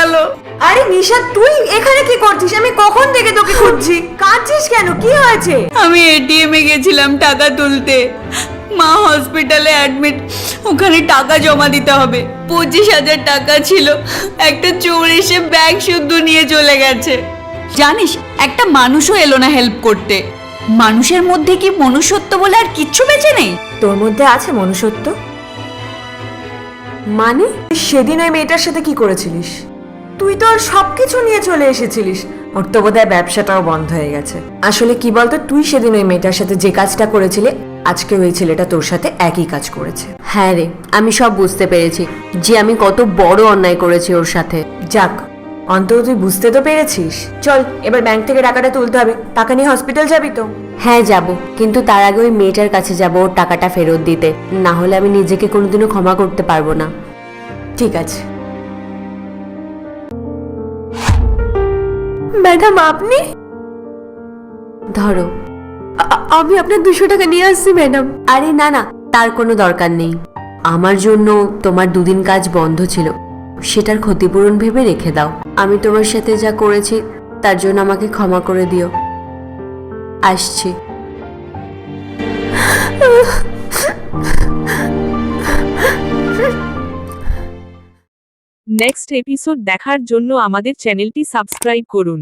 গেল। আরে নিশা, তুই এখানে কি করছিস? আমি কখন থেকে তোকে খুঁজছি। কাঁদছিস কেন? কি হয়েছে? আমি এটিএম এ গেছিলাম টাকা তুলতে, মা হসপিটালে অ্যাডমিট, ওখানে টাকা জমা দিতে হবে। 25,000 টাকা ছিল, একটা চোর এসে ব্যাগ শুদ্ধ নিয়ে চলে গেছে। জানিস, একটা মানুষও এলো না হেল্প করতে। মানুষের মধ্যে কি মনুষ্যত্ব বলে আর কিচ্ছু বেঁচে নেই? তোর মধ্যে আছে মনুষ্যত্ব? মানে সেদিন ওই মেয়েটার সাথে কি করেছিলিস? তুই তো আর সবকিছু নিয়ে চলে এসেছিলিস। ওর তো বোধহয় ব্যবসাটাও বন্ধ হয়ে গেছে। আসলে কি বলতো, তুই সেদিন ওই মেয়েটার সাথে যে কাজটা করেছিলি, আজকে ওই ছেলেটা তোর সাথে একই কাজ করেছে। হ্যাঁ রে, আমি সব বুঝতে পেরেছি যে আমি কত বড় অন্যায় করেছি ওর সাথে। যাক, অন্তত তুই বুঝতে তো পেরেছিস। চল, এবার ব্যাংক থেকে টাকাটা তুলতে হবে। টাকা নিয়ে হসপিটাল যাবি তো? হ্যাঁ যাব, কিন্তু তার আগে ওই মেয়েটার কাছে যাব ওর টাকাটা ফেরত দিতে। না হলে আমি নিজেকে কোনোদিনও ক্ষমা করতে পারবো না। ঠিক আছে। ম্যাডাম, আপনি? ধরো। আমি আপনার 200 টাকা নিয়ে আসছি ম্যাডাম। আরে না না, তার কোনো দরকার নেই। আমার জন্য তোমার দুদিন কাজ বন্ধ ছিল, সেটার ক্ষতিপূরণ ভেবে রেখে দাও। আমি তোমার সাথে যা করেছি তার জন্য আমাকে ক্ষমা করে দিও। আসছি। নেক্সট এপিসোড দেখার জন্য আমাদের চ্যানেলটি সাবস্ক্রাইব করুন।